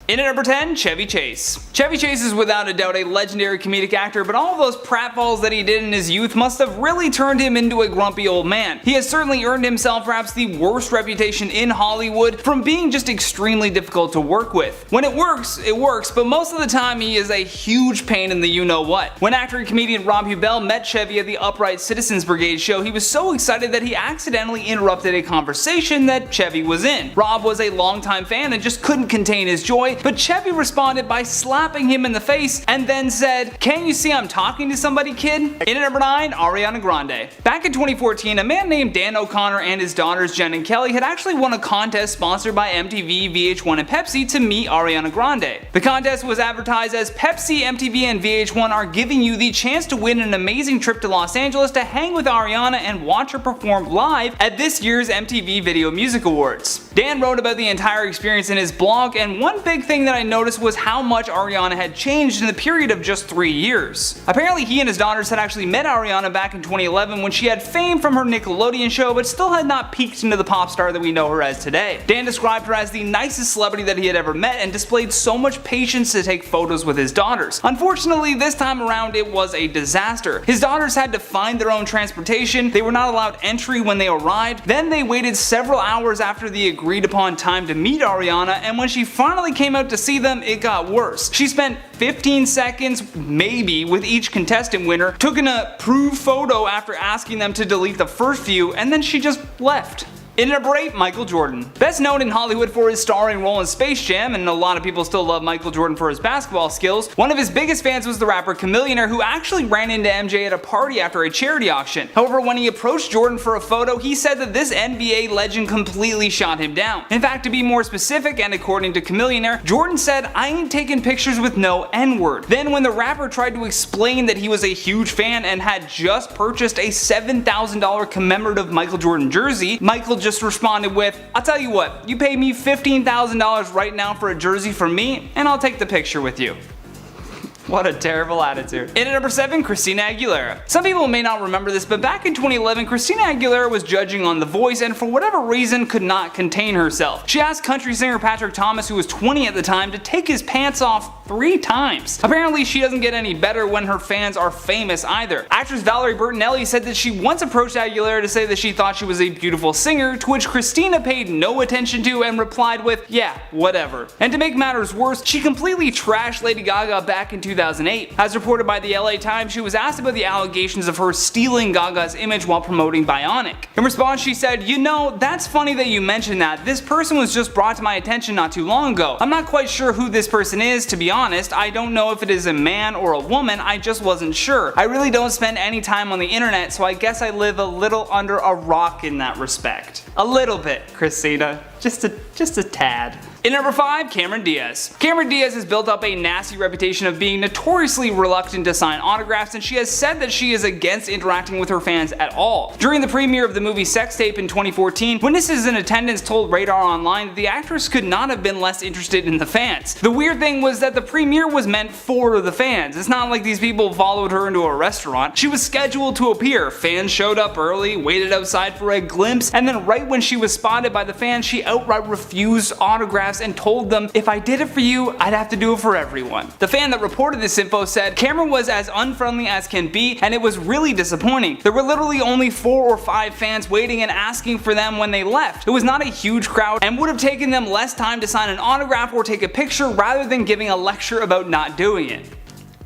In at number 10, Chevy Chase. Chevy Chase is without a doubt a legendary comedic actor, but all of those pratfalls that he did in his youth must have really turned him into a grumpy old man. He has certainly earned himself perhaps the worst reputation in Hollywood from being just extremely difficult to work with. When it works, but most of the time he is a huge pain in the you-know-what. When actor and comedian Rob Huebel met Chevy at the Upright Citizens Brigade show, he was so excited that he accidentally interrupted a conversation that Chevy was in. Rob was a longtime fan and just couldn't contain his joy, but Chevy responded by slapping him in the face and then said, "Can't you see I'm talking to somebody, kid?" In at number 9, Ariana Grande. Back in 2014, a man named Dan O'Connor and his daughters Jen and Kelly had actually won a contest sponsored by MTV, VH1, and Pepsi to meet Ariana Grande. The contest was advertised as Pepsi, MTV, and VH1 are giving you the chance to win an amazing trip to Los Angeles to hang with Ariana and watch her perform live at this year's MTV Video Music Awards. Dan wrote about the entire experience in his blog, and one big thing that I noticed was how much Ariana had changed in the period of just 3 years. Apparently he and his daughters had actually met Ariana back in 2011 when she had fame from her Nickelodeon show but still had not peaked into the pop star that we know her as today. Dan described her as the nicest celebrity that he had ever met and displayed so much patience to take photos with his daughters. Unfortunately, this time around it was a disaster. His daughters had to find their own transportation, they were not allowed entry when they arrived, then they waited several hours after the agreed upon time to meet Ariana, and when she finally came out to see them, it got worse. She spent 15 seconds, maybe, with each contestant winner, took an approved photo after asking them to delete the first few, and then she just left. In at number 8, Michael Jordan. Best known in Hollywood for his starring role in Space Jam, and a lot of people still love Michael Jordan for his basketball skills, one of his biggest fans was the rapper Chamillionaire, who actually ran into MJ at a party after a charity auction. However, when he approached Jordan for a photo, he said that this NBA legend completely shot him down. In fact, to be more specific, and according to Chamillionaire, Jordan said, "I ain't taking pictures with no N-word." Then when the rapper tried to explain that he was a huge fan and had just purchased a $7,000 commemorative Michael Jordan jersey, Michael just responded with, "I'll tell you what, you pay me $15,000 right now for a jersey from me, and I'll take the picture with you." What a terrible attitude. In at number 7, Christina Aguilera. Some people may not remember this, but back in 2011, Christina Aguilera was judging on The Voice and for whatever reason could not contain herself. She asked country singer Patrick Thomas, who was 20 at the time, to take his pants off 3 times. Apparently she doesn't get any better when her fans are famous either. Actress Valerie Bertinelli said that she once approached Aguilera to say that she thought she was a beautiful singer, to which Christina paid no attention to and replied with, "Yeah, whatever." And to make matters worse, she completely trashed Lady Gaga back in 2008. As reported by the LA Times, she was asked about the allegations of her stealing Gaga's image while promoting Bionic. In response, she said, "You know, that's funny that you mentioned that. This person was just brought to my attention not too long ago. I'm not quite sure who this person is, to be honest. I don't know if it is a man or a woman, I just wasn't sure. I really don't spend any time on the internet, so I guess I live a little under a rock in that respect." A little bit, Christina. Just a tad. In number 5, Cameron Diaz. Cameron Diaz has built up a nasty reputation of being notoriously reluctant to sign autographs, and she has said that she is against interacting with her fans at all. During the premiere of the movie Sex Tape in 2014, witnesses in attendance told Radar Online that the actress could not have been less interested in the fans. The weird thing was that the premiere was meant for the fans. It's not like these people followed her into a restaurant. She was scheduled to appear. Fans showed up early, waited outside for a glimpse, and then right when she was spotted by the fans, she outright refused autographs and told them, "If I did it for you, I'd have to do it for everyone." The fan that reported this info said, "Cameron was as unfriendly as can be, and it was really disappointing. There were literally only 4 or 5 fans waiting and asking for them when they left. It was not a huge crowd and would have taken them less time to sign an autograph or take a picture rather than giving a lecture about not doing it."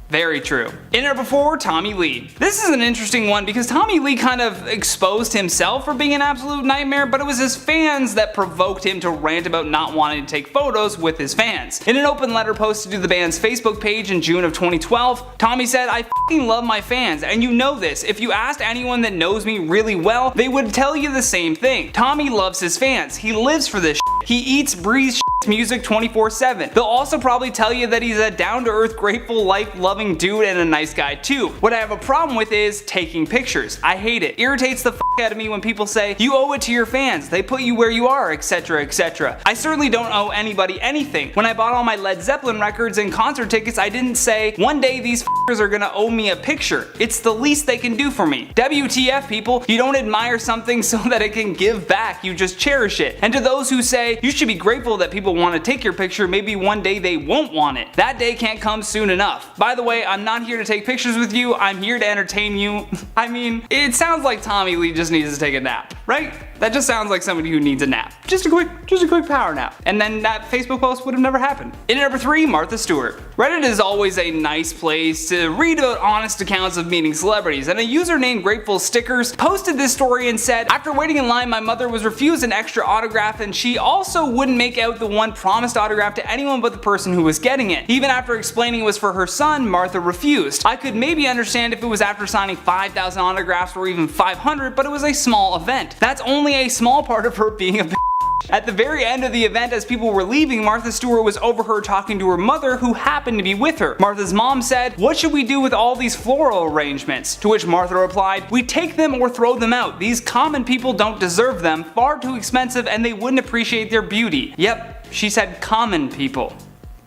Very true. In number 4, Tommy Lee. This is an interesting one because Tommy Lee kind of exposed himself for being an absolute nightmare, but it was his fans that provoked him to rant about not wanting to take photos with his fans. In an open letter posted to the band's Facebook page in June of 2012, Tommy said, "I f***ing love my fans, and you know this. If you asked anyone that knows me really well, they would tell you the same thing. Tommy loves his fans. He lives for this shit. He eats, breathes music 24/7. They'll also probably tell you that he's a down-to-earth, grateful, life-loving dude and a nice guy too. What I have a problem with is taking pictures. I hate it. Irritates the f out of me when people say, you owe it to your fans, they put you where you are, etc, etc. I certainly don't owe anybody anything. When I bought all my Led Zeppelin records and concert tickets, I didn't say, one day these f***ers are gonna owe me a picture. It's the least they can do for me. WTF, people, you don't admire something so that it can give back, you just cherish it. And to those who say, you should be grateful that people want to take your picture, maybe one day they won't want it. That day can't come soon enough. By the way, I'm not here to take pictures with you, I'm here to entertain you. I mean, it sounds like Tommy Lee just needs to take a nap, right? That just sounds like somebody who needs a nap. Just a quick power nap. And then that Facebook post would have never happened. In at number 3, Martha Stewart. Reddit is always a nice place to read about honest accounts of meeting celebrities, and a user named Grateful Stickers posted this story and said, after waiting in line, my mother was refused an extra autograph, and she also wouldn't make out the one promised autograph to anyone but the person who was getting it. Even after explaining it was for her son, Martha refused. I could maybe understand if it was after signing 5,000 autographs or even 500, but it was a small event. That's only a small part of her being a bitch. At the very end of the event, as people were leaving, Martha Stewart was overheard talking to her mother, who happened to be with her. Martha's mom said, what should we do with all these floral arrangements? To which Martha replied, we take them or throw them out. These common people don't deserve them, far too expensive, and they wouldn't appreciate their beauty. Yep, she said common people.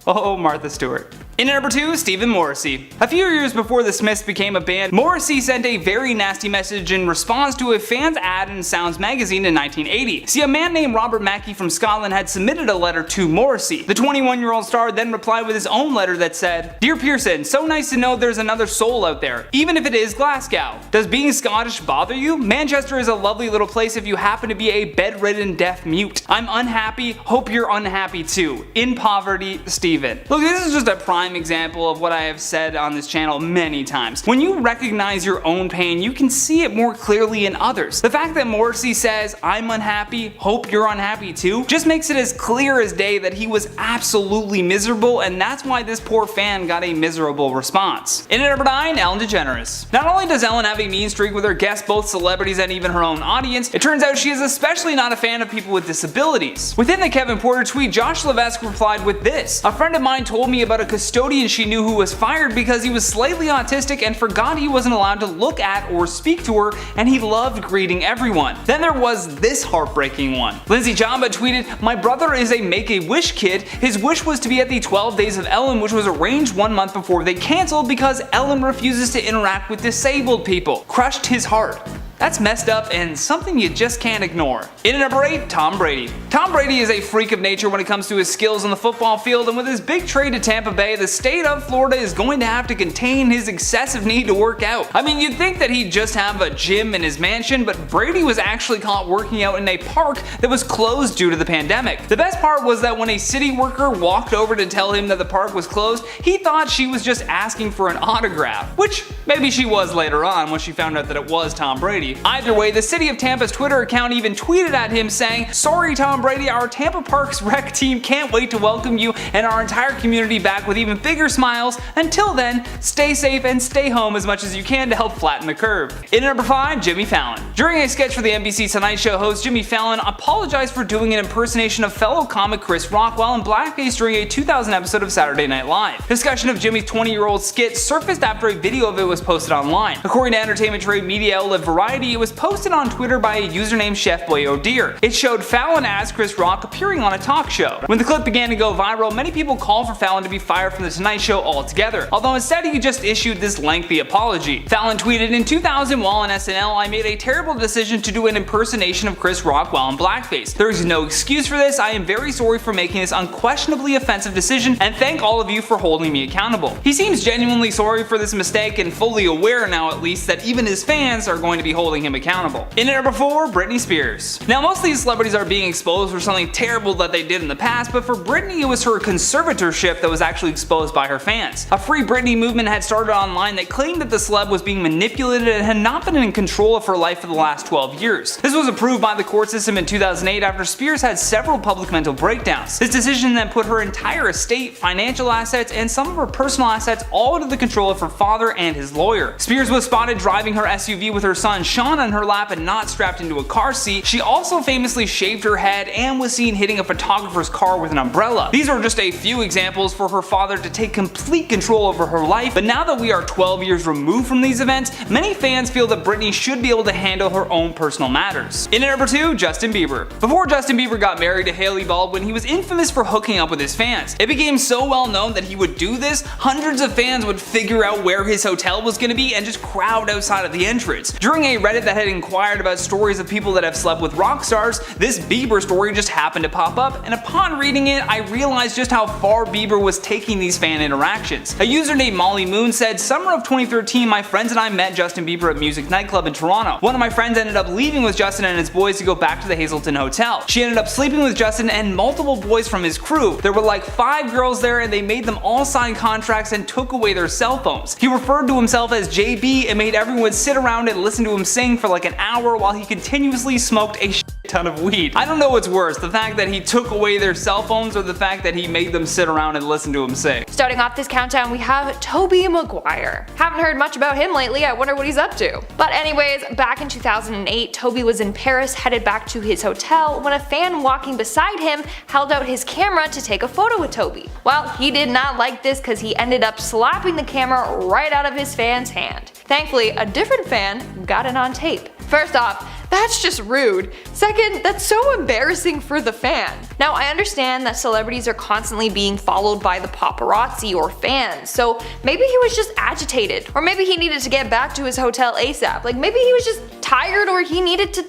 Oh, Martha Stewart. In at number 2, Stephen Morrissey. A few years before the Smiths became a band, Morrissey sent a very nasty message in response to a fan's ad in Sounds magazine in 1980. See, a man named Robert Mackey from Scotland had submitted a letter to Morrissey. The 21-year-old star then replied with his own letter that said, Dear Pearson, so nice to know there's another soul out there, even if it is Glasgow. Does being Scottish bother you? Manchester is a lovely little place if you happen to be a bedridden deaf mute. I'm unhappy, hope you're unhappy too. In poverty, Stephen. Look, this is just a prime example of what I have said on this channel many times. When you recognize your own pain, you can see it more clearly in others. The fact that Morrissey says, I'm unhappy, hope you're unhappy too, just makes it as clear as day that he was absolutely miserable, and that's why this poor fan got a miserable response. In at number 9, Ellen DeGeneres. Not only does Ellen have a mean streak with her guests, both celebrities and even her own audience, it turns out she is especially not a fan of people with disabilities. Within the Kevin Porter tweet, Josh Levesque replied with this, a friend of mine told me about a custodian she knew who was fired because he was slightly autistic and forgot he wasn't allowed to look at or speak to her, and he loved greeting everyone. Then there was this heartbreaking one. Lindsay Jamba tweeted, my brother is a Make-A-Wish kid. His wish was to be at the 12 Days of Ellen, which was arranged 1 month before they canceled because Ellen refuses to interact with disabled people. Crushed his heart. That's messed up and something you just can't ignore. In at number 8, Tom Brady. Tom Brady is a freak of nature when it comes to his skills on the football field, and with his big trade to Tampa Bay, the state of Florida is going to have to contain his excessive need to work out. I mean, you'd think that he'd just have a gym in his mansion, but Brady was actually caught working out in a park that was closed due to the pandemic. The best part was that when a city worker walked over to tell him that the park was closed, he thought she was just asking for an autograph, which maybe she was later on when she found out that it was Tom Brady. Either way, the city of Tampa's Twitter account even tweeted at him saying, sorry Tom Brady, our Tampa Parks rec team can't wait to welcome you and our entire community back with even bigger smiles. Until then, stay safe and stay home as much as you can to help flatten the curve. In at number 5, Jimmy Fallon. During a sketch for the NBC Tonight Show host, Jimmy Fallon apologized for doing an impersonation of fellow comic Chris Rock while in blackface during a 2000 episode of Saturday Night Live. Discussion of Jimmy's 20-year-old skit surfaced after a video of it was posted online. According to entertainment trade media outlet Variety, it was posted on Twitter by a user named Chef Boy O'Dear. It showed Fallon as Chris Rock appearing on a talk show. When the clip began to go viral, many people called for Fallon to be fired from the Tonight Show altogether, although instead he just issued this lengthy apology. Fallon tweeted, in 2000 while on SNL, I made a terrible decision to do an impersonation of Chris Rock while in blackface. There is no excuse for this. I am very sorry for making this unquestionably offensive decision and thank all of you for holding me accountable. He seems genuinely sorry for this mistake and fully aware now at least that even his fans are going to be holding him accountable. In at number 4, Britney Spears. Now most of these celebrities are being exposed for something terrible that they did in the past, but for Britney it was her conservatorship that was actually exposed by her fans. A Free Britney movement had started online that claimed that the celeb was being manipulated and had not been in control of her life for the last 12 years. This was approved by the court system in 2008 after Spears had several public mental breakdowns. This decision then put her entire estate, financial assets, and some of her personal assets all under the control of her father and his lawyer. Spears was spotted driving her SUV with her son Sean on her lap and not strapped into a car seat, she also famously shaved her head and was seen hitting a photographer's car with an umbrella. These are just a few examples for her father to take complete control over her life, but now that we are 12 years removed from these events, many fans feel that Britney should be able to handle her own personal matters. In at number 2, Justin Bieber. Before Justin Bieber got married to Hailey Baldwin, he was infamous for hooking up with his fans. It became so well known that he would do this, hundreds of fans would figure out where his hotel was going to be and just crowd outside of the entrance. During a Reddit that had inquired about stories of people that have slept with rock stars, this Bieber story just happened to pop up, and upon reading it, I realized just how far Bieber was taking these fan interactions. A user named Molly Moon said, "Summer of 2013, my friends and I met Justin Bieber at Music Nightclub in Toronto. One of my friends ended up leaving with Justin and his boys to go back to the Hazelton Hotel. She ended up sleeping with Justin and multiple boys from his crew. There were like 5 girls there and they made them all sign contracts and took away their cell phones. He referred to himself as JB and made everyone sit around and listen to him sing for like an hour while he continuously smoked a ton of weed." I don't know what's worse, the fact that he took away their cell phones or the fact that he made them sit around and listen to him sing. Starting off this countdown, we have Tobey Maguire. Haven't heard much about him lately, I wonder what he's up to. But anyways, back in 2008, Tobey was in Paris headed back to his hotel when a fan walking beside him held out his camera to take a photo with Tobey. Well, he did not like this because he ended up slapping the camera right out of his fan's hand. Thankfully, a different fan got it on tape. First off, that's just rude. Second, that's so embarrassing for the fan. Now, I understand that celebrities are constantly being followed by the paparazzi or fans, so maybe he was just agitated, or maybe he needed to get back to his hotel ASAP. Like maybe he was just tired, or he needed to,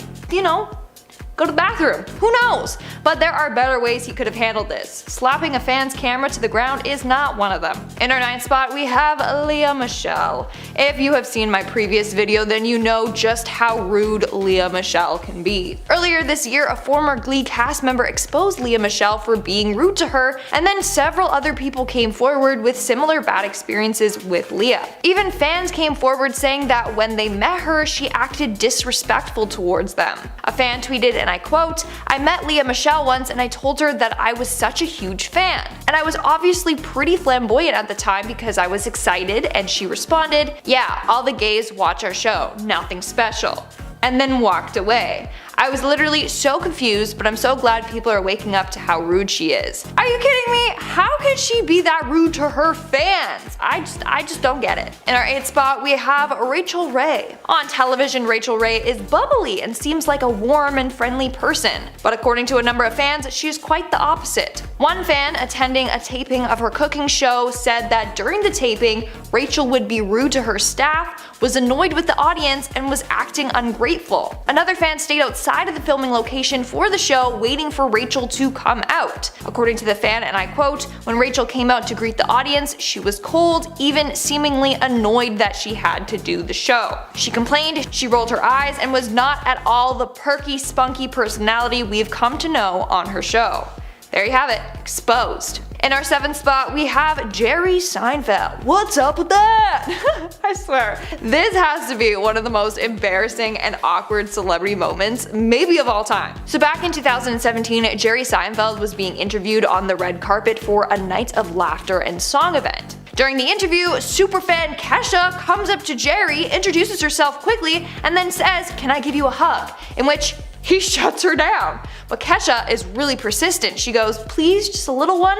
go to the bathroom. Who knows? But there are better ways he could have handled this. Slapping a fan's camera to the ground is not one of them. In our 9th spot, we have Lea Michele. If you have seen my previous video, then you know just how rude Lea Michele can be. Earlier this year, a former Glee cast member exposed Lea Michele for being rude to her, and then several other people came forward with similar bad experiences with Lea. Even fans came forward saying that when they met her, she acted disrespectful towards them. A fan tweeted, and I quote, "I met Lea Michele once and I told her that I was such a huge fan. And I was obviously pretty flamboyant at the time because I was excited, and she responded, 'Yeah, all the gays watch our show, nothing special,' and then walked away. I was literally so confused, but I'm so glad people are waking up to how rude she is." Are you kidding me? How can she be that rude to her fans? I just don't get it. In our 8th spot, we have Rachel Ray. On television, Rachel Ray is bubbly and seems like a warm and friendly person. But according to a number of fans, she is quite the opposite. One fan attending a taping of her cooking show said that during the taping, Rachel would be rude to her staff, was annoyed with the audience, and was acting ungrateful. Another fan stayed outside of the filming location for the show waiting for Rachel to come out. According to the fan, and I quote, "When Rachel came out to greet the audience, she was cold, even seemingly annoyed that she had to do the show. She complained, she rolled her eyes, and was not at all the perky, spunky personality we've come to know on her show." There you have it, exposed. In our 7th spot, we have Jerry Seinfeld. What's up with that? I swear, this has to be one of the most embarrassing and awkward celebrity moments, maybe of all time. So back in 2017, Jerry Seinfeld was being interviewed on the red carpet for a Night of Laughter and Song event. During the interview, superfan Kesha comes up to Jerry, introduces herself quickly, and then says, "Can I give you a hug?" In which he shuts her down. But Kesha is really persistent. She goes, "Please, just a little one,"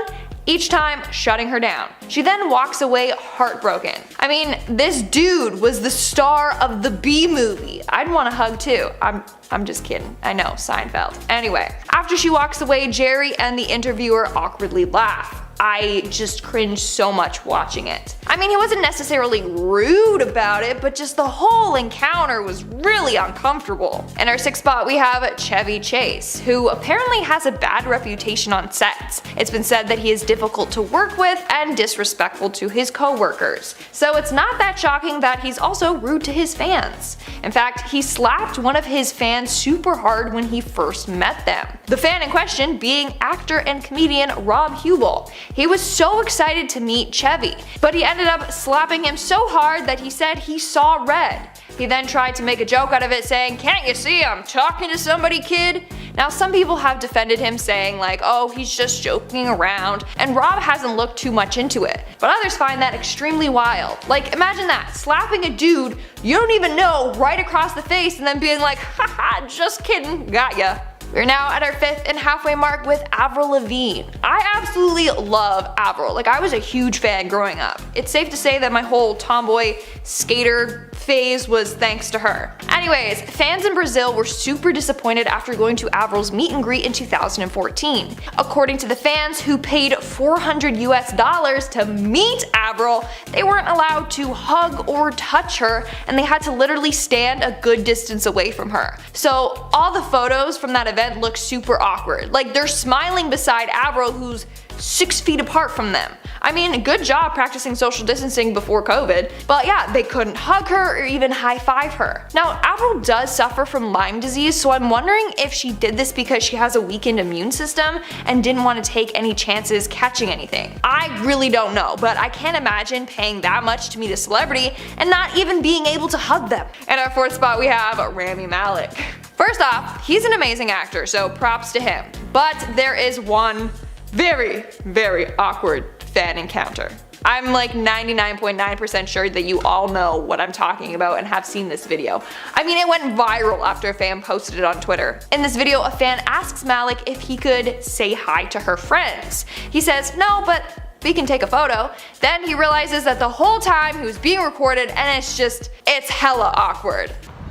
each time shutting her down. She then walks away heartbroken. I mean, this dude was the star of the B movie. I'd want a hug too. I'm just kidding. I know, Seinfeld. Anyway, after she walks away, Jerry and the interviewer awkwardly laugh. I just cringed so much watching it. I mean, he wasn't necessarily rude about it, but just the whole encounter was really uncomfortable. In our 6th spot, we have Chevy Chase, who apparently has a bad reputation on sets. It's been said that he is difficult to work with and disrespectful to his co-workers. So it's not that shocking that he's also rude to his fans. In fact, he slapped one of his fans super hard when he first met them. The fan in question being actor and comedian Rob Hubel. He was so excited to meet Chevy, but he ended up slapping him so hard that he said he saw red. He then tried to make a joke out of it saying, "Can't you see I'm talking to somebody, kid?" Now some people have defended him saying like, oh, he's just joking around, and Rob hasn't looked too much into it. But others find that extremely wild. Like imagine that, slapping a dude you don't even know right across the face and then being like, haha, just kidding, got ya. We're now at our 5th and halfway mark with Avril Lavigne. I absolutely love Avril, like I was a huge fan growing up. It's safe to say that my whole tomboy skater phase was thanks to her. Anyways, fans in Brazil were super disappointed after going to Avril's meet and greet in 2014. According to the fans who paid $400 to meet Avril, they weren't allowed to hug or touch her, and they had to literally stand a good distance away from her. So all the photos from that event look super awkward. Like they're smiling beside Avril, who's 6 feet apart from them. I mean, good job practicing social distancing before COVID, but yeah, they couldn't hug her or even high-five her. Now, Avril does suffer from Lyme disease, so I'm wondering if she did this because she has a weakened immune system and didn't want to take any chances catching anything. I really don't know, but I can't imagine paying that much to meet a celebrity and not even being able to hug them. In our 4th spot, we have Rami Malek. First off, he's an amazing actor, so props to him. But there is one very, very awkward fan encounter. I'm like 99.9% sure that you all know what I'm talking about and have seen this video. I mean, it went viral after a fan posted it on Twitter. In this video, a fan asks Malek if he could say hi to her friends. He says, no, but we can take a photo. Then he realizes that the whole time he was being recorded, and it's hella awkward.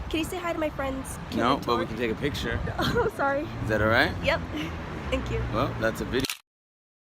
Can you say hi to my friends? No, but we can take a picture. Oh, sorry. Is that alright? Yep. Thank you. Well, that's a video.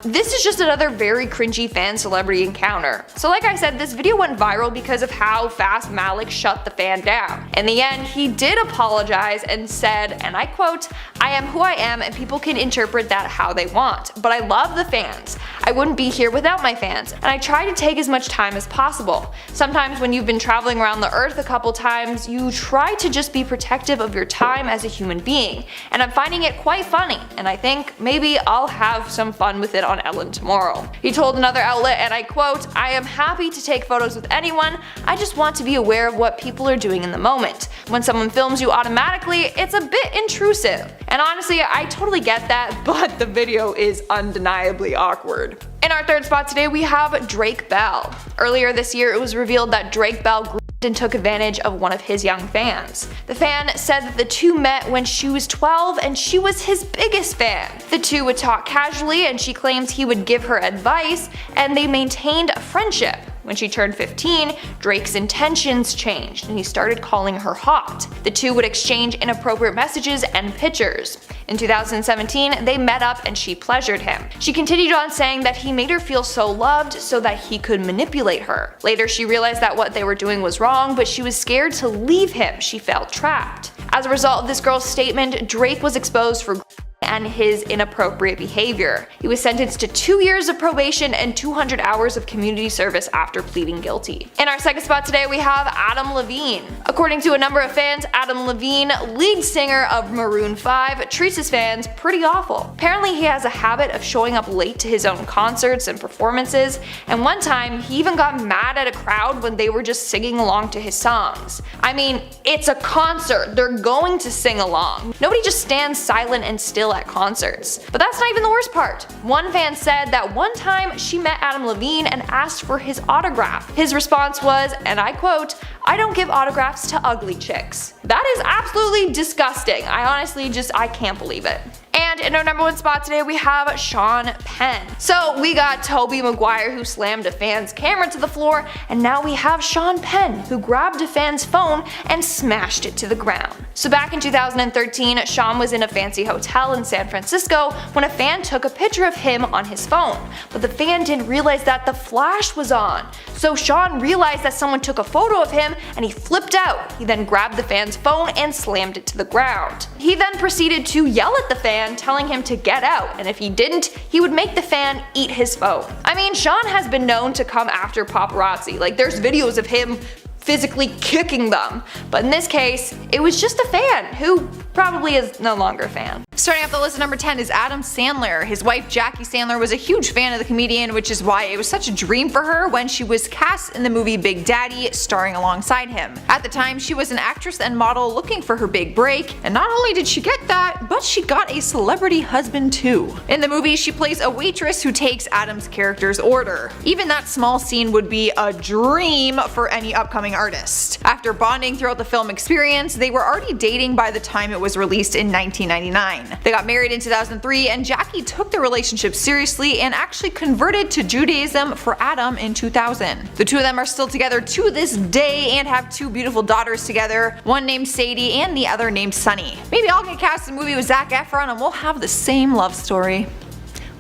This is just another very cringy fan celebrity encounter. So like I said, this video went viral because of how fast Malek shut the fan down. In the end, he did apologize and said, and I quote, "I am who I am and people can interpret that how they want, but I love the fans. I wouldn't be here without my fans, and I try to take as much time as possible. Sometimes when you've been traveling around the earth a couple times, you try to just be protective of your time as a human being, and I'm finding it quite funny, and I think maybe I'll have some fun with it on Ellen tomorrow." He told another outlet, and I quote, "I am happy to take photos with anyone, I just want to be aware of what people are doing in the moment. When someone films you automatically, it's a bit intrusive." And honestly, I totally get that, but the video is undeniably awkward. In our 3rd spot today, we have Drake Bell. Earlier this year, it was revealed that Drake Bell and took advantage of one of his young fans. The fan said that the two met when she was 12 and she was his biggest fan. The two would talk casually and she claims he would give her advice, and they maintained a friendship. When she turned 15, Drake's intentions changed and he started calling her hot. The two would exchange inappropriate messages and pictures. In 2017, they met up and she pleasured him. She continued on saying that he made her feel so loved so that he could manipulate her. Later, she realized that what they were doing was wrong, but she was scared to leave him. She felt trapped. As a result of this girl's statement, Drake was exposed for and his inappropriate behavior. He was sentenced to 2 years of probation and 200 hours of community service after pleading guilty. In our 2nd spot today, we have Adam Levine. According to a number of fans, Adam Levine, lead singer of Maroon 5, treats his fans pretty awful. Apparently, he has a habit of showing up late to his own concerts and performances, and one time, he even got mad at a crowd when they were just singing along to his songs. I mean, it's a concert, they're going to sing along. Nobody just stands silent and still at concerts. But that's not even the worst part. One fan said that one time she met Adam Levine and asked for his autograph. His response was, and I quote, "I don't give autographs to ugly chicks." That is absolutely disgusting. I can't believe it. And in our number 1 spot today, we have Sean Penn. So we got Tobey Maguire, who slammed a fan's camera to the floor, and now we have Sean Penn, who grabbed a fan's phone and smashed it to the ground. So back in 2013, Sean was in a fancy hotel in San Francisco when a fan took a picture of him on his phone, but the fan didn't realize that the flash was on. So Sean realized that someone took a photo of him and he flipped out. He then grabbed the fan's phone and slammed it to the ground. He then proceeded to yell at the fan, telling him to get out, and if he didn't, he would make the fan eat his phone. I mean, Sean has been known to come after paparazzi. Like, there's videos of him physically kicking them. But in this case, it was just a fan who probably is no longer a fan. Starting off the list at number 10 is Adam Sandler. His wife Jackie Sandler was a huge fan of the comedian, which is why it was such a dream for her when she was cast in the movie Big Daddy, starring alongside him. At the time, she was an actress and model looking for her big break, and not only did she get that, but she got a celebrity husband too. In the movie, she plays a waitress who takes Adam's character's order. Even that small scene would be a dream for any upcoming artist. After bonding throughout the film experience, they were already dating by the time it was released in 1999. They got married in 2003, and Jackie took their relationship seriously and actually converted to Judaism for Adam in 2000. The two of them are still together to this day and have two beautiful daughters together, one named Sadie and the other named Sunny. Maybe I'll get cast in a movie with Zac Efron and we'll have the same love story.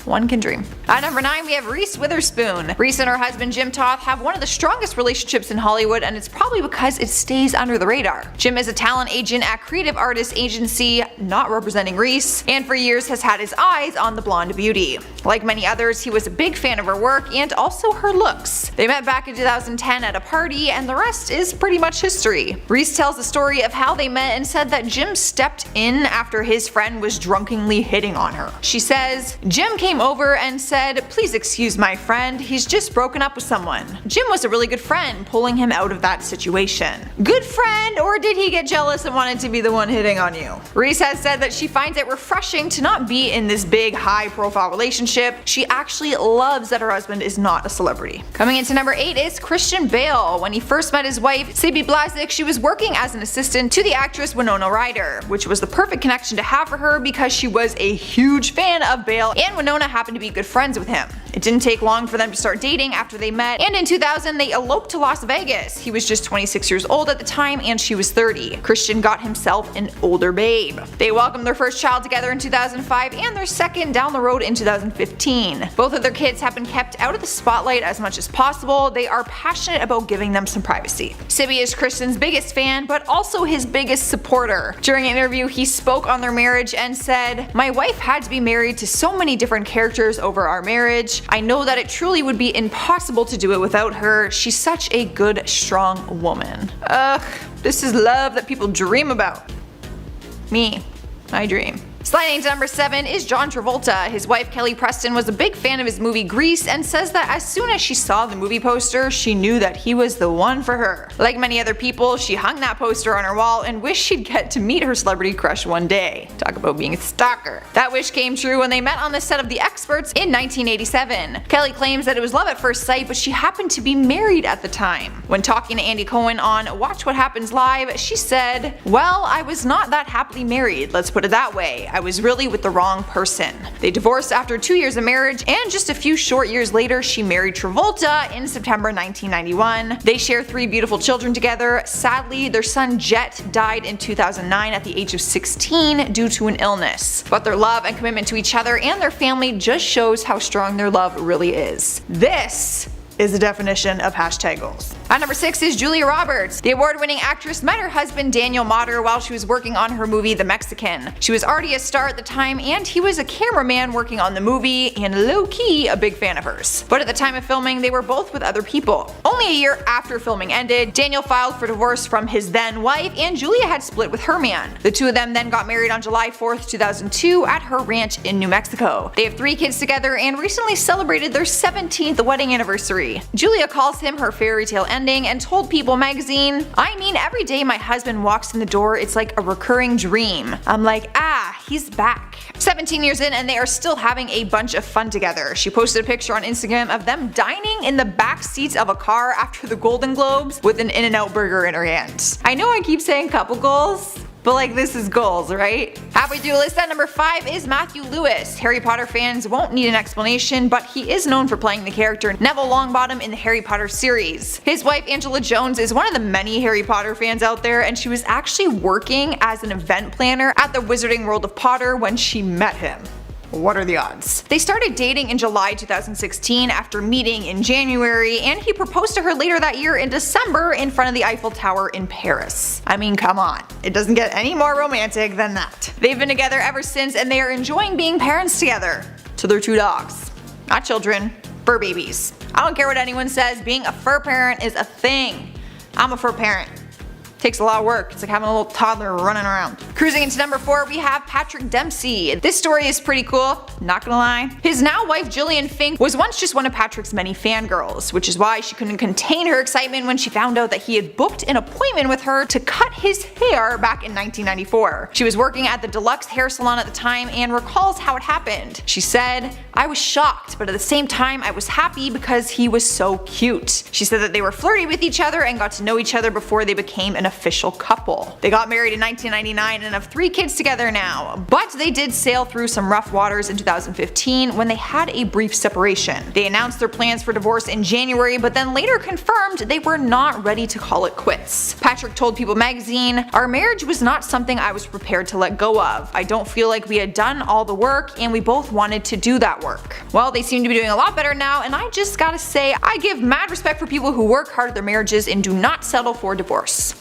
One can dream. At number 9 we have Reese Witherspoon. Reese and her husband Jim Toth have one of the strongest relationships in Hollywood, and it's probably because it stays under the radar. Jim is a talent agent at Creative Artists Agency, not representing Reese, and for years has had his eyes on the blonde beauty. Like many others, he was a big fan of her work and also her looks. They met back in 2010 at a party, and the rest is pretty much history. Reese tells the story of how they met and said that Jim stepped in after his friend was drunkenly hitting on her. She says, "Jim came over and said, 'Please excuse my friend, he's just broken up with someone.' Jim was a really good friend, pulling him out of that situation." Good friend, or did he get jealous and wanted to be the one hitting on you? Reese has said that she finds it refreshing to not be in this big high-profile relationship. She actually loves that her husband is not a celebrity. Coming into number 8 is Christian Bale. When he first met his wife, Phoebe Blazek, she was working as an assistant to the actress Winona Ryder, which was the perfect connection to have for her because she was a huge fan of Bale, and Winona happened to be good friends with him. It didn't take long for them to start dating after they met, and in 2000 they eloped to Las Vegas. He was just 26 years old at the time and she was 30. Christian got himself an older babe. They welcomed their first child together in 2005 and their second down the road in 2015. Both of their kids have been kept out of the spotlight as much as possible. They are passionate about giving them some privacy. Sibby is Christian's biggest fan, but also his biggest supporter. During an interview, he spoke on their marriage and said, "My wife had to be married to so many different characters over our marriage. I know that it truly would be impossible to do it without her. She's such a good, strong woman." Ugh, this is love that people dream about. Me, I dream. Sliding to number 7 is John Travolta. His wife Kelly Preston was a big fan of his movie Grease and says that as soon as she saw the movie poster, she knew that he was the one for her. Like many other people, she hung that poster on her wall and wished she'd get to meet her celebrity crush one day. Talk about being a stalker. That wish came true when they met on the set of The Experts in 1987. Kelly claims that it was love at first sight, but she happened to be married at the time. When talking to Andy Cohen on Watch What Happens Live, she said, "Well, I was not that happily married, let's put it that way. I was really with the wrong person." They divorced after 2 years of marriage, and just a few short years later she married Travolta in September 1991. They share 3 beautiful children together. Sadly, their son Jet died in 2009 at the age of 16 due to an illness. But their love and commitment to each other and their family just shows how strong their love really is. This is the definition of #goals. At number 6 is Julia Roberts. The award-winning actress met her husband Daniel Motter while she was working on her movie The Mexican. She was already a star at the time, and he was a cameraman working on the movie and low-key a big fan of hers. But at the time of filming, they were both with other people. Only a year after filming ended, Daniel filed for divorce from his then wife, and Julia had split with her man. The two of them then got married on July 4th, 2002 at her ranch in New Mexico. They have 3 kids together and recently celebrated their 17th wedding anniversary. Julia calls him her fairy tale ending and told People magazine, "I mean, every day my husband walks in the door, it's like a recurring dream. I'm like, he's back." 17 years in and they are still having a bunch of fun together. She posted a picture on Instagram of them dining in the back seats of a car after the Golden Globes with an In-N-Out burger in her hand. I know I keep saying couple goals, but like, this is goals, right? Halfway through the list at number 5 is Matthew Lewis. Harry Potter fans won't need an explanation, but he is known for playing the character Neville Longbottom in the Harry Potter series. His wife Angela Jones is one of the many Harry Potter fans out there, and she was actually working as an event planner at the Wizarding World of Potter when she met him. What are the odds? They started dating in July 2016 after meeting in January, and he proposed to her later that year in December in front of the Eiffel Tower in Paris. I mean, come on. It doesn't get any more romantic than that. They've been together ever since, and they are enjoying being parents together. To their 2 dogs. Not children, fur babies. I don't care what anyone says, being a fur parent is a thing. I'm a fur parent. Takes a lot of work. It's like having a little toddler running around. Cruising into number 4, we have Patrick Dempsey. This story is pretty cool, not gonna lie. His now wife Jillian Fink was once just one of Patrick's many fangirls, which is why she couldn't contain her excitement when she found out that he had booked an appointment with her to cut his hair back in 1994. She was working at the Deluxe hair salon at the time and recalls how it happened. She said, "I was shocked, but at the same time I was happy because he was so cute." She said that they were flirty with each other and got to know each other before they became an official couple. They got married in 1999 and have 3 kids together now, but they did sail through some rough waters in 2015 when they had a brief separation. They announced their plans for divorce in January, but then later confirmed they were not ready to call it quits. Patrick told People magazine, "Our marriage was not something I was prepared to let go of. I don't feel like we had done all the work and we both wanted to do that work." Well, they seem to be doing a lot better now, and I just gotta say, I give mad respect for people who work hard at their marriages and do not settle for divorce.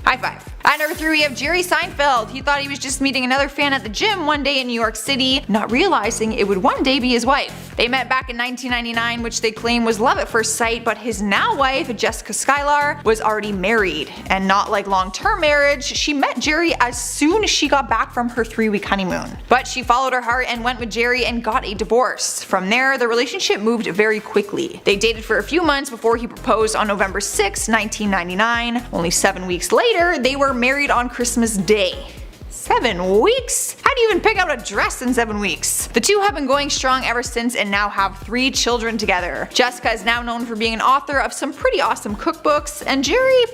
High five. At number 3, we have Jerry Seinfeld. He thought he was just meeting another fan at the gym one day in New York City, not realizing it would one day be his wife. They met back in 1999, which they claim was love at first sight, but his now wife, Jessica Skylar, was already married. And not like long-term marriage, she met Jerry as soon as she got back from her 3-week honeymoon. But she followed her heart and went with Jerry and got a divorce. From there, the relationship moved very quickly. They dated for a few months before he proposed on November 6, 1999. Only 7 weeks later, they were married on Christmas Day. 7 weeks? How do you even pick out a dress in 7 weeks? The two have been going strong ever since and now have 3 children together. Jessica is now known for being an author of some pretty awesome cookbooks, and Jerry,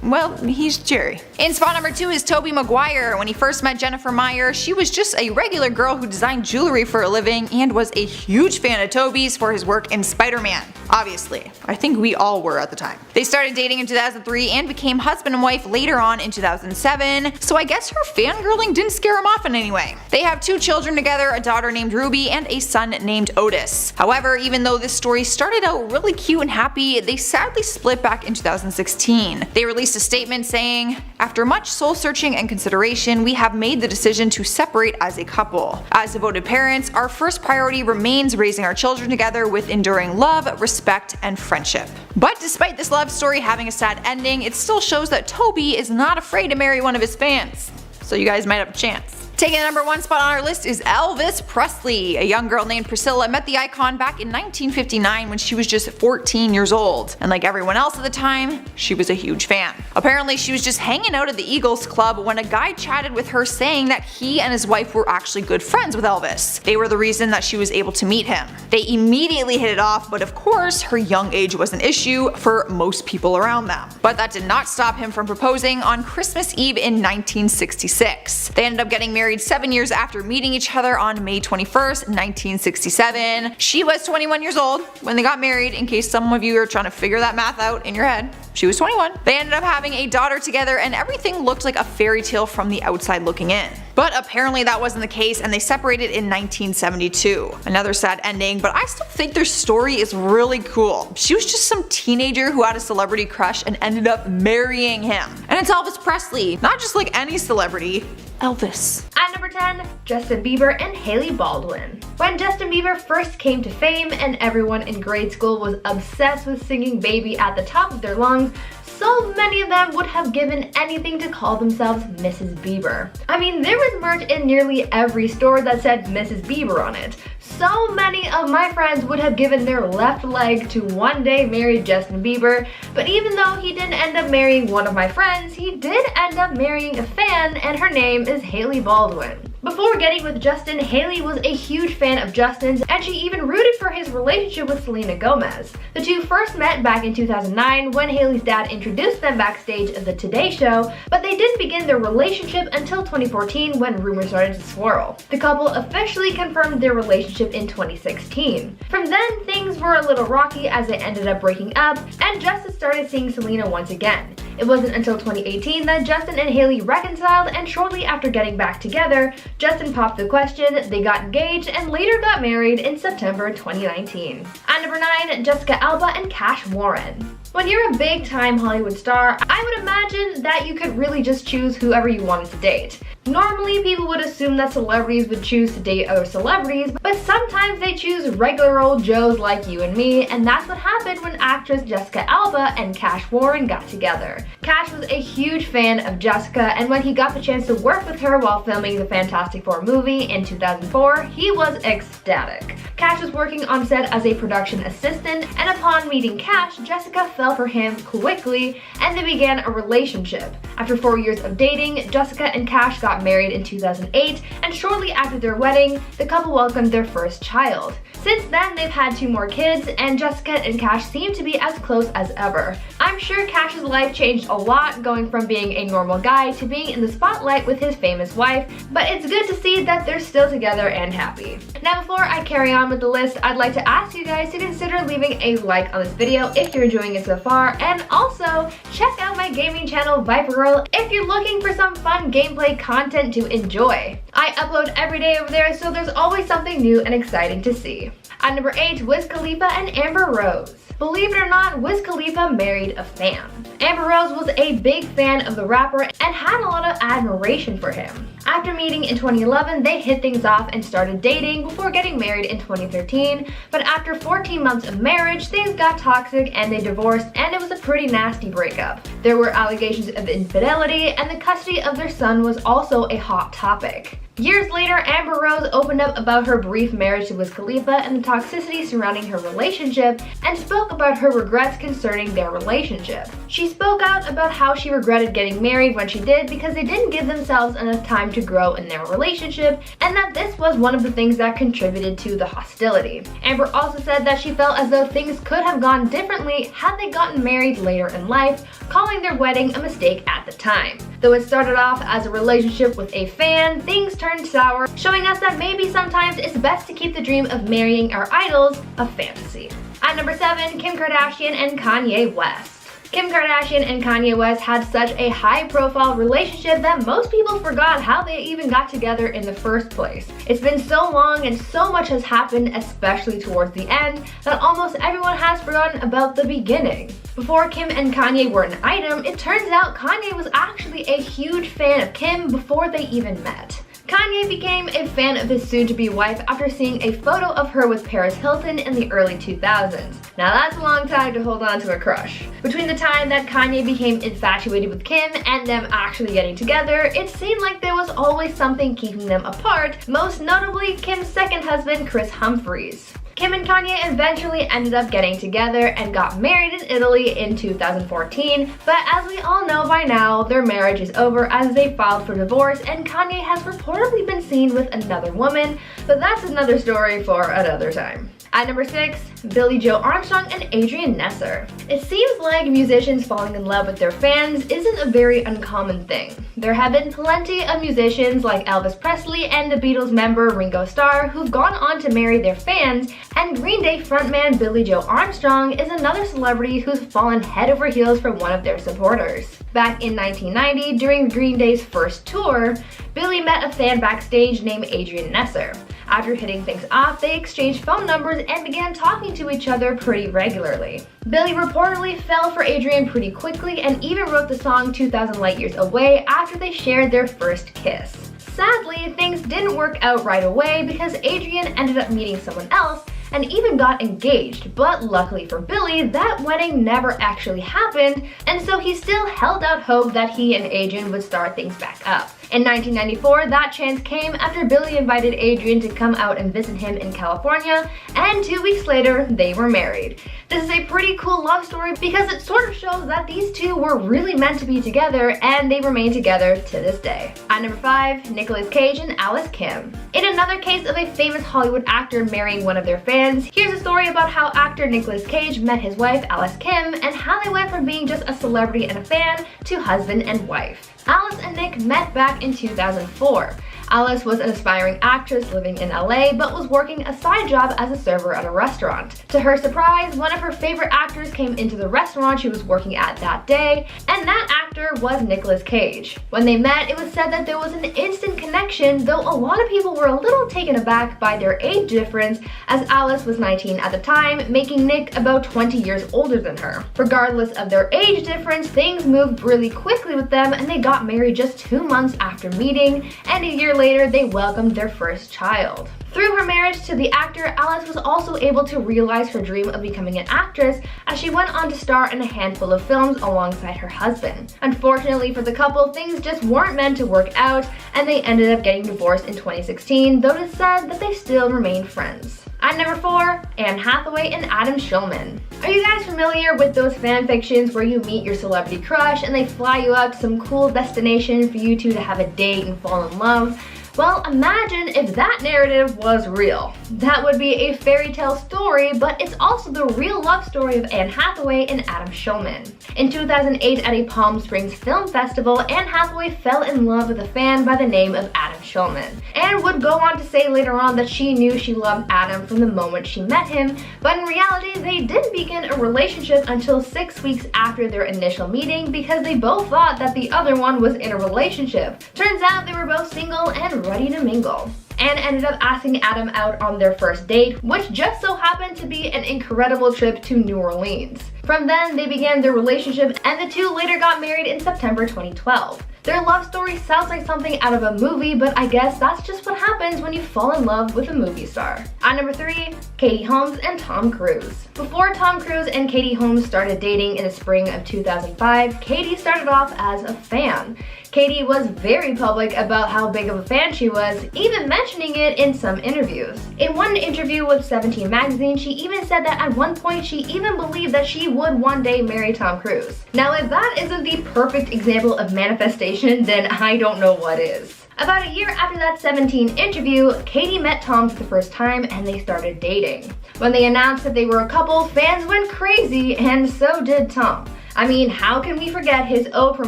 well, he's Jerry. In spot number 2 is Tobey Maguire. When he first met Jennifer Meyer, she was just a regular girl who designed jewelry for a living and was a huge fan of Tobey's for his work in Spider-Man. Obviously. I think we all were at the time. They started dating in 2003 and became husband and wife later on in 2007, so I guess her fangirling didn't scare him off in any way. They have 2 children together, a daughter named Ruby and a son named Otis. However, even though this story started out really cute and happy, they sadly split back in 2016. They released a statement saying, "After much soul searching and consideration, we have made the decision to separate as a couple. As devoted parents, our first priority remains raising our children together with enduring love, respect, and friendship." But despite this love story having a sad ending, it still shows that Tobey is not afraid to marry one of his fans. So you guys might have a chance. Taking the number 1 spot on our list is Elvis Presley. A young girl named Priscilla met the icon back in 1959 when she was just 14 years old. And like everyone else at the time, she was a huge fan. Apparently she was just hanging out at the Eagles Club when a guy chatted with her saying that he and his wife were actually good friends with Elvis. They were the reason that she was able to meet him. They immediately hit it off, but of course her young age was an issue for most people around them. But that did not stop him from proposing on Christmas Eve in 1966. They ended up getting married 7 years after meeting each other on May 21st, 1967. She was 21 years old when they got married, in case some of you are trying to figure that math out in your head. She was 21. They ended up having a daughter together and everything looked like a fairy tale from the outside looking in. But apparently that wasn't the case and they separated in 1972. Another sad ending, but I still think their story is really cool. She was just some teenager who had a celebrity crush and ended up marrying him. And it's Elvis Presley, not just like any celebrity, Elvis. At number 10, Justin Bieber and Hailey Baldwin. When Justin Bieber first came to fame and everyone in grade school was obsessed with singing Baby at the top of their lungs, so many of them would have given anything to call themselves Mrs. Bieber. I mean, there was merch in nearly every store that said Mrs. Bieber on it. So many of my friends would have given their left leg to one day marry Justin Bieber, but even though he didn't end up marrying one of my friends, he did end up marrying a fan, and her name is Hailey Baldwin. Before getting with Justin, Hailey was a huge fan of Justin's, and she even rooted for his relationship with Selena Gomez. The two first met back in 2009 when Hailey's dad introduced them backstage at the Today Show, but they didn't begin their relationship until 2014 when rumors started to swirl. The couple officially confirmed their relationship in 2016. From then, things were a little rocky as they ended up breaking up, and Justin started seeing Selena once again. It wasn't until 2018 that Justin and Hailey reconciled, and shortly after getting back together, Justin popped the question, they got engaged, and later got married in September 2019. At number 9, Jessica Alba and Cash Warren. When you're a big-time Hollywood star, I would imagine that you could really just choose whoever you wanted to date. Normally, people would assume that celebrities would choose to date other celebrities, but sometimes they choose regular old Joes like you and me, and that's what happened when actress Jessica Alba and Cash Warren got together. Cash was a huge fan of Jessica, and when he got the chance to work with her while filming the Fantastic Four movie in 2004, he was ecstatic. Cash was working on set as a production assistant, and upon meeting Cash, Jessica fell for him quickly, and they began a relationship. After 4 years of dating, Jessica and Cash got married in 2008, and shortly after their wedding, the couple welcomed their first child. Since then, they've had 2 more kids, and Jessica and Cash seem to be as close as ever. I'm sure Cash's life changed a lot, going from being a normal guy to being in the spotlight with his famous wife, but it's good to see that they're still together and happy. Now, before I carry on with the list, I'd like to ask you guys to consider leaving a like on this video if you're enjoying it so far, and also check out my gaming channel Viper Girl if you're looking for some fun gameplay content to enjoy. I upload every day over there, so there's always something new and exciting to see. At number 8, Wiz Khalifa and Amber Rose. Believe it or not, Wiz Khalifa married a fan. Amber Rose was a big fan of the rapper and had a lot of admiration for him. After meeting in 2011, they hit things off and started dating before getting married in 2013, but after 14 months of marriage, things got toxic and they divorced, and it was a pretty nasty breakup. There were allegations of infidelity, and the custody of their son was also a hot topic. Years later, Amber Rose opened up about her brief marriage to Wiz Khalifa and the toxicity surrounding her relationship, and spoke about her regrets concerning their relationship. She spoke out about how she regretted getting married when she did because they didn't give themselves enough time to grow in their relationship, and that this was one of the things that contributed to the hostility. Amber also said that she felt as though things could have gone differently had they gotten married later in life, calling their wedding a mistake at the time. Though it started off as a relationship with a fan, things turned sour, showing us that maybe sometimes it's best to keep the dream of marrying our idols a fantasy. At number 7, Kim Kardashian and Kanye West. Kim Kardashian and Kanye West had such a high-profile relationship that most people forgot how they even got together in the first place. It's been so long and so much has happened, especially towards the end, that almost everyone has forgotten about the beginning. Before Kim and Kanye were an item, it turns out Kanye was actually a huge fan of Kim before they even met. Kanye became a fan of his soon-to-be wife after seeing a photo of her with Paris Hilton in the early 2000s. Now that's a long time to hold on to a crush. Between the time that Kanye became infatuated with Kim and them actually getting together, it seemed like there was always something keeping them apart, most notably Kim's second husband, Chris Humphries. Kim and Kanye eventually ended up getting together and got married in Italy in 2014, but as we all know by now, their marriage is over as they filed for divorce, and Kanye has reportedly been seen with another woman, but that's another story for another time. At number 6, Billie Joe Armstrong and Adrian Nesser. It seems like musicians falling in love with their fans isn't a very uncommon thing. There have been plenty of musicians like Elvis Presley and the Beatles member Ringo Starr who've gone on to marry their fans, and Green Day frontman Billie Joe Armstrong is another celebrity who's fallen head over heels for one of their supporters. Back in 1990, during Green Day's first tour, Billie met a fan backstage named Adrian Nesser. After hitting things off, they exchanged phone numbers and began talking to each other pretty regularly. Billie reportedly fell for Adrian pretty quickly and even wrote the song 2,000 Light Years Away after they shared their first kiss. Sadly, things didn't work out right away because Adrian ended up meeting someone else and even got engaged, but luckily for Billie, that wedding never actually happened, and so he still held out hope that he and Adrian would start things back up. In 1994, that chance came after Billie invited Adrian to come out and visit him in California, and 2 weeks later, they were married. This is a pretty cool love story because it sort of shows that these two were really meant to be together, and they remain together to this day. At number 5, Nicolas Cage and Alice Kim. In another case of a famous Hollywood actor marrying one of their fans, here's a story about how actor Nicolas Cage met his wife Alice Kim and how they went from being just a celebrity and a fan to husband and wife. Alice and Nick met back in 2004. Alice was an aspiring actress living in LA, but was working a side job as a server at a restaurant. To her surprise, one of her favorite actors came into the restaurant she was working at that day, and that actor was Nicolas Cage. When they met, it was said that there was an instant connection, though a lot of people were a little taken aback by their age difference, as Alice was 19 at the time, making Nick about 20 years older than her. Regardless of their age difference, things moved really quickly with them, and they got married just 2 months after meeting, and a year later they welcomed their first child. Through her marriage to the actor, Alice was also able to realize her dream of becoming an actress, as she went on to star in a handful of films alongside her husband. Unfortunately for the couple, things just weren't meant to work out, and they ended up getting divorced in 2016, though it is said that they still remain friends. At number 4, Anne Hathaway and Adam Shulman. Are you guys familiar with those fan fictions where you meet your celebrity crush and they fly you out to some cool destination for you two to have a date and fall in love? Well, imagine if that narrative was real. That would be a fairy tale story, but it's also the real love story of Anne Hathaway and Adam Shulman. In 2008 at a Palm Springs film festival, Anne Hathaway fell in love with a fan by the name of Adam Shulman. Anne would go on to say later on that she knew she loved Adam from the moment she met him, but in reality they didn't begin a relationship until 6 weeks after their initial meeting because they both thought that the other one was in a relationship. Turns out they were both single and ready to mingle. Anne ended up asking Adam out on their first date, which just so happened to be an incredible trip to New Orleans. From then, they began their relationship, and the two later got married in September 2012. Their love story sounds like something out of a movie, but I guess that's just what happens when you fall in love with a movie star. At number 3, Katie Holmes and Tom Cruise. Before Tom Cruise and Katie Holmes started dating in the spring of 2005, Katie started off as a fan. Katie was very public about how big of a fan she was, even mentioning it in some interviews. In one interview with 17 magazine, she even said that at one point she even believed that she would one day marry Tom Cruise. Now, if that isn't the perfect example of manifestation, then I don't know what is. About a year after that 17 interview, Katie met Tom for the first time and they started dating. When they announced that they were a couple, fans went crazy, and so did Tom. I mean, how can we forget his Oprah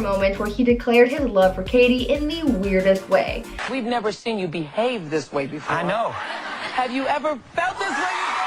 moment where he declared his love for Katie in the weirdest way? We've never seen you behave this way before. I know. Have you ever felt this way before?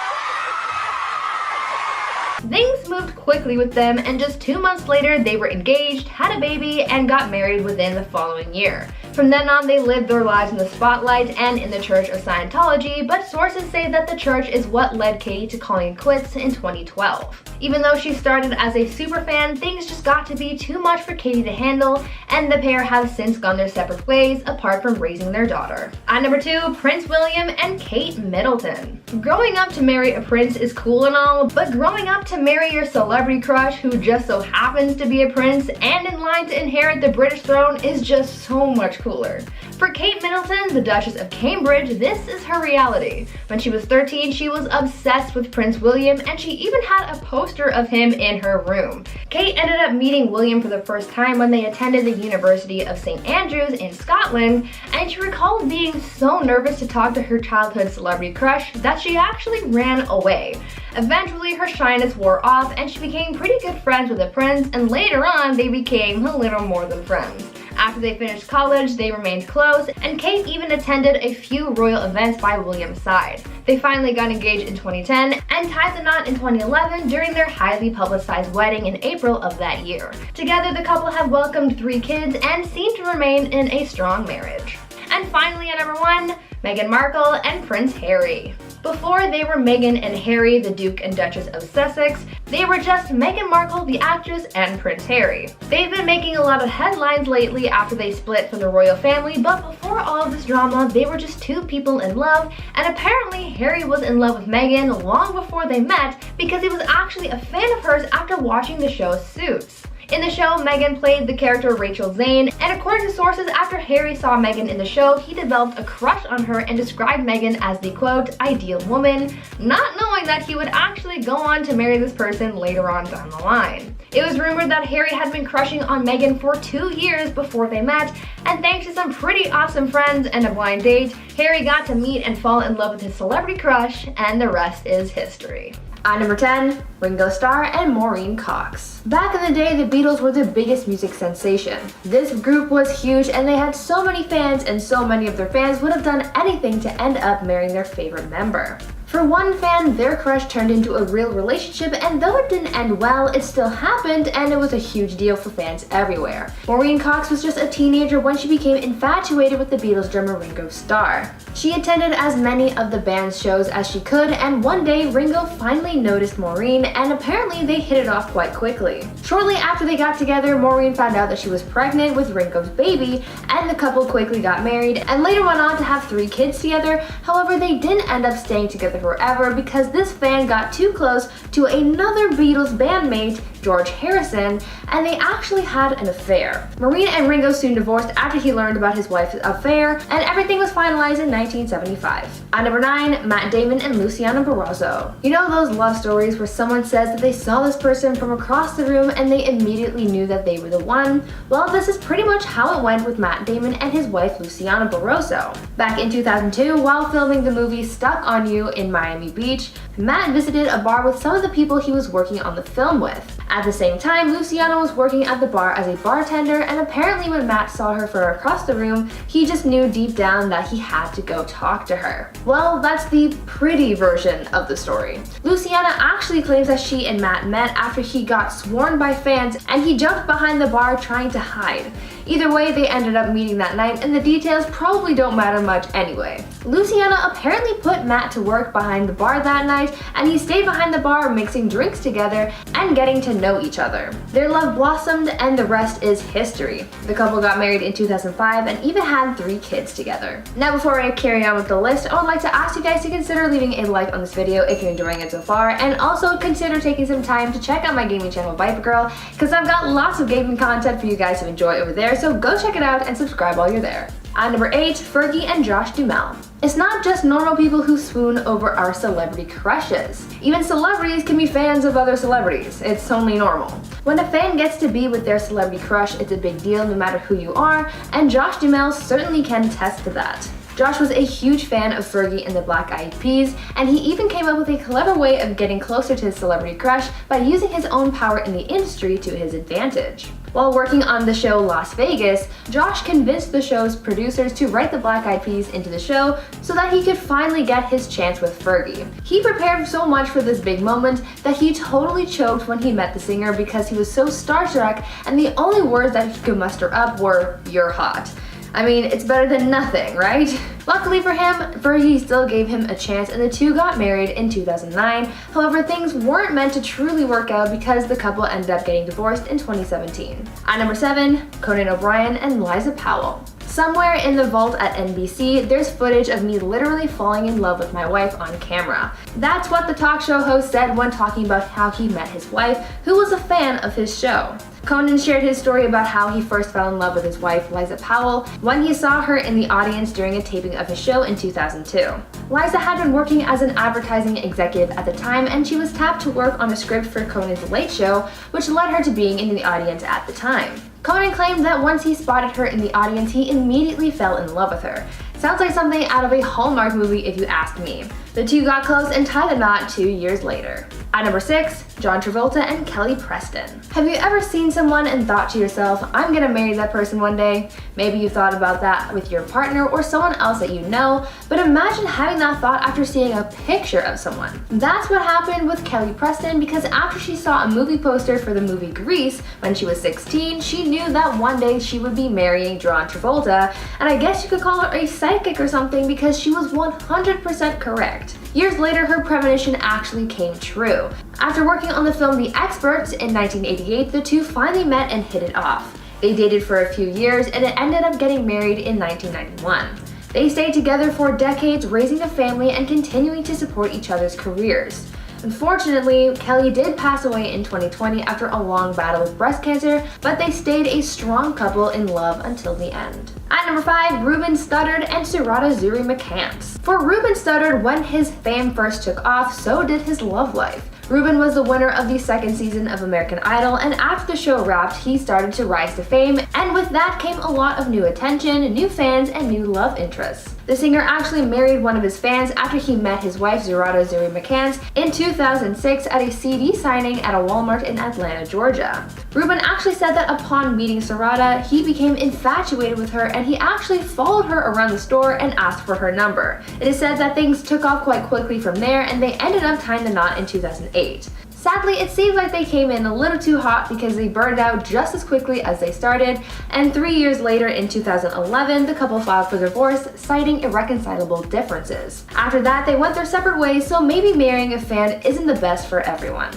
Things moved quickly with them, and just 2 months later they were engaged, had a baby, and got married within the following year. From then on, they lived their lives in the spotlight and in the Church of Scientology, but sources say that the church is what led Katie to calling it quits in 2012. Even though she started as a superfan, things just got to be too much for Katie to handle, and the pair have since gone their separate ways, apart from raising their daughter. At number 2, Prince William and Kate Middleton. Growing up to marry a prince is cool and all, but growing up to marry your celebrity crush who just so happens to be a prince and in line to inherit the British throne is just so much cooler. For Kate Middleton, the Duchess of Cambridge, this is her reality. When she was 13, she was obsessed with Prince William, and she even had a poster of him in her room. Kate ended up meeting William for the first time when they attended the University of St. Andrews in Scotland, and she recalled being so nervous to talk to her childhood celebrity crush that she actually ran away. Eventually, her shyness wore off, and she became pretty good friends with the prince, and later on, they became a little more than friends. After they finished college, they remained close, and Kate even attended a few royal events by William's side. They finally got engaged in 2010 and tied the knot in 2011 during their highly publicized wedding in April of that year. Together, the couple have welcomed 3 kids and seem to remain in a strong marriage. And finally, at number 1, Meghan Markle and Prince Harry. Before they were Meghan and Harry, the Duke and Duchess of Sussex, they were just Meghan Markle, the actress, and Prince Harry. They've been making a lot of headlines lately after they split from the royal family, but before all of this drama, they were just 2 people in love, and apparently Harry was in love with Meghan long before they met because he was actually a fan of hers after watching the show Suits. In the show, Meghan played the character Rachel Zane, and according to sources, after Harry saw Meghan in the show, he developed a crush on her and described Meghan as the quote, ideal woman, not knowing that he would actually go on to marry this person later on down the line. It was rumored that Harry had been crushing on Meghan for 2 years before they met, and thanks to some pretty awesome friends and a blind date, Harry got to meet and fall in love with his celebrity crush, and the rest is history. At number 10, Ringo Starr and Maureen Cox. Back in the day, the Beatles were the biggest music sensation. This group was huge and they had so many fans, and so many of their fans would have done anything to end up marrying their favorite member. For one fan, their crush turned into a real relationship, and though it didn't end well, it still happened, and it was a huge deal for fans everywhere. Maureen Cox was just a teenager when she became infatuated with the Beatles drummer Ringo Starr. She attended as many of the band's shows as she could, and one day Ringo finally noticed Maureen, and apparently they hit it off quite quickly. Shortly after they got together, Maureen found out that she was pregnant with Ringo's baby, and the couple quickly got married and later went on to have 3 kids together. However, they didn't end up staying together forever because this fan got too close to another Beatles bandmate, George Harrison, and they actually had an affair. Maureen and Ringo soon divorced after he learned about his wife's affair, and everything was finalized in 1975. At number 9, Matt Damon and Luciano Barroso. You know those love stories where someone says that they saw this person from across the room and they immediately knew that they were the one? Well, this is pretty much how it went with Matt Damon and his wife Luciano Barroso. Back in 2002, while filming the movie Stuck on You in Miami Beach, Matt visited a bar with some of the people he was working on the film with. At the same time, Luciano was working at the bar as a bartender, and apparently when Matt saw her from across the room, he just knew deep down that he had to go talk to her. Well, that's the pretty version of the story. Luciana actually claims that she and Matt met after he got swarmed by fans and he jumped behind the bar trying to hide. Either way, they ended up meeting that night, and the details probably don't matter much anyway. Luciana apparently put Matt to work behind the bar that night, and he stayed behind the bar mixing drinks together and getting to know each other. Their love blossomed, and the rest is history. The couple got married in 2005 and even had 3 kids together. Now, before I carry on with the list, I would like to ask you guys to consider leaving a like on this video if you're enjoying it so far, and also consider taking some time to check out my gaming channel Viper Girl, because I've got lots of gaming content for you guys to enjoy over there, so go check it out and subscribe while you're there. At number 8, Fergie and Josh Duhamel. It's not just normal people who swoon over our celebrity crushes. Even celebrities can be fans of other celebrities. It's only normal. When a fan gets to be with their celebrity crush, it's a big deal no matter who you are, and Josh Duhamel certainly can attest to that. Josh was a huge fan of Fergie and the Black Eyed Peas, and he even came up with a clever way of getting closer to his celebrity crush by using his own power in the industry to his advantage. While working on the show Las Vegas, Josh convinced the show's producers to write the Black Eyed Peas into the show so that he could finally get his chance with Fergie. He prepared so much for this big moment that he totally choked when he met the singer because he was so starstruck, and the only words that he could muster up were, "You're hot." I mean, it's better than nothing, right? Luckily for him, Fergie still gave him a chance and the two got married in 2009. However, things weren't meant to truly work out because the couple ended up getting divorced in 2017. At number 7, Conan O'Brien and Liza Powell. Somewhere in the vault at NBC, there's footage of me literally falling in love with my wife on camera. That's what the talk show host said when talking about how he met his wife, who was a fan of his show. Conan shared his story about how he first fell in love with his wife, Liza Powell, when he saw her in the audience during a taping of his show in 2002. Liza had been working as an advertising executive at the time, and she was tapped to work on a script for Conan's Late Show, which led her to being in the audience at the time. Conan claimed that once he spotted her in the audience, he immediately fell in love with her. Sounds like something out of a Hallmark movie if you ask me. The two got close and tied the knot 2 years later. At number 6, John Travolta and Kelly Preston. Have you ever seen someone and thought to yourself, I'm gonna marry that person one day? Maybe you thought about that with your partner or someone else that you know, but imagine having that thought after seeing a picture of someone. That's what happened with Kelly Preston, because after she saw a movie poster for the movie Grease when she was 16, she knew that one day she would be marrying John Travolta, and I guess you could call her a psychic or something because she was 100% correct. Years later, her premonition actually came true. After working on the film The Experts in 1988, the two finally met and hit it off. They dated for a few years and it ended up getting married in 1991. They stayed together for decades, raising a family and continuing to support each other's careers. Unfortunately, Kelly did pass away in 2020 after a long battle with breast cancer, but they stayed a strong couple in love until the end. At number 5, Ruben Studdard and Surata Zuri McCants. For Ruben Studdard, when his fame first took off, so did his love life. Ruben was the winner of the second season of American Idol, and after the show wrapped, he started to rise to fame, and with that came a lot of new attention, new fans, and new love interests. The singer actually married one of his fans after he met his wife Zurata Zuri McCants in 2006 at a CD signing at a Walmart in Atlanta, Georgia. Rubin actually said that upon meeting Zurata, he became infatuated with her and he actually followed her around the store and asked for her number. It is said that things took off quite quickly from there and they ended up tying the knot in 2008. Sadly, it seems like they came in a little too hot because they burned out just as quickly as they started, and 3 years later in 2011, the couple filed for divorce, citing irreconcilable differences. After that, they went their separate ways, so maybe marrying a fan isn't the best for everyone.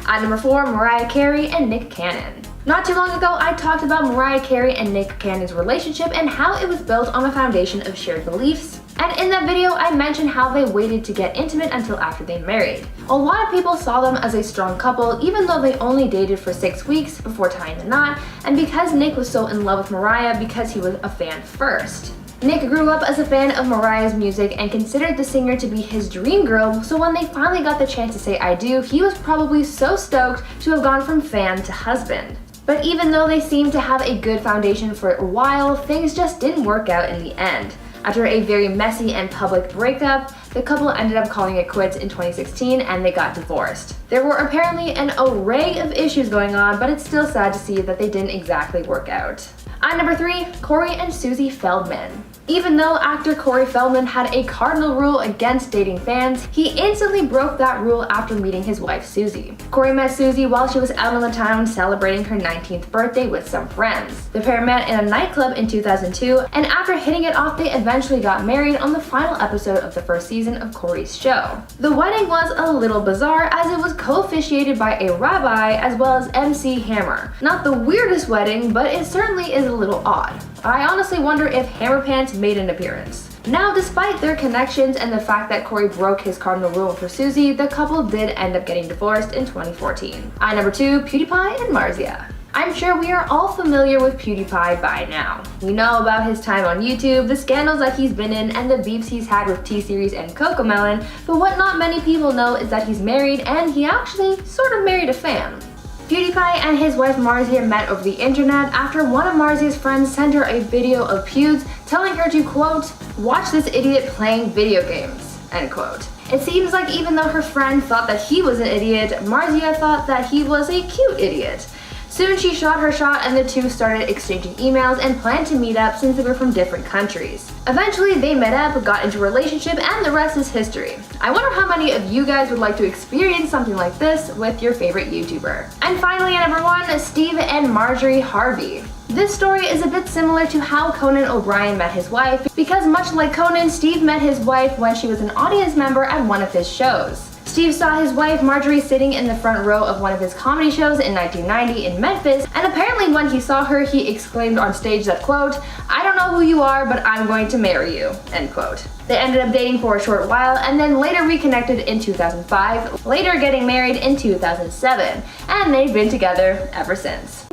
At number 4, Mariah Carey and Nick Cannon. Not too long ago, I talked about Mariah Carey and Nick Cannon's relationship and how it was built on a foundation of shared beliefs. And in that video, I mentioned how they waited to get intimate until after they married. A lot of people saw them as a strong couple, even though they only dated for 6 weeks before tying the knot, and because Nick was so in love with Mariah because he was a fan first. Nick grew up as a fan of Mariah's music and considered the singer to be his dream girl, so when they finally got the chance to say I do, he was probably so stoked to have gone from fan to husband. But even though they seemed to have a good foundation for a while, things just didn't work out in the end. After a very messy and public breakup, the couple ended up calling it quits in 2016 and they got divorced. There were apparently an array of issues going on, but it's still sad to see that they didn't exactly work out. At number 3, Corey and Susie Feldman. Even though actor Corey Feldman had a cardinal rule against dating fans, he instantly broke that rule after meeting his wife Susie. Corey met Susie while she was out on the town celebrating her 19th birthday with some friends. The pair met in a nightclub in 2002, and after hitting it off, they eventually got married on the final episode of the first season of Corey's show. The wedding was a little bizarre as it was co-officiated by a rabbi as well as MC Hammer. Not the weirdest wedding, but it certainly is a little odd. I honestly wonder if Hammer Pants made an appearance. Now, despite their connections and the fact that Corey broke his cardinal rule for Susie, the couple did end up getting divorced in 2014. At number 2, PewDiePie and Marzia. I'm sure we are all familiar with PewDiePie by now. We know about his time on YouTube, the scandals that he's been in, and the beefs he's had with T-Series and Cocomelon, but what not many people know is that he's married, and he actually sort of married a fan. PewDiePie and his wife Marzia met over the internet after one of Marzia's friends sent her a video of Pewds telling her to, quote, watch this idiot playing video games, end quote. It seems like even though her friend thought that he was an idiot, Marzia thought that he was a cute idiot. Soon she shot her shot and the two started exchanging emails and planned to meet up since they were from different countries. Eventually they met up, got into a relationship, and the rest is history. I wonder how many of you guys would like to experience something like this with your favorite YouTuber. And finally at number 1, Steve and Marjorie Harvey. This story is a bit similar to how Conan O'Brien met his wife, because much like Conan, Steve met his wife when she was an audience member at one of his shows. Steve saw his wife Marjorie sitting in the front row of one of his comedy shows in 1990 in Memphis, and apparently when he saw her, he exclaimed on stage that, quote, I don't know who you are, but I'm going to marry you, end quote. They ended up dating for a short while and then later reconnected in 2005, later getting married in 2007, and they've been together ever since.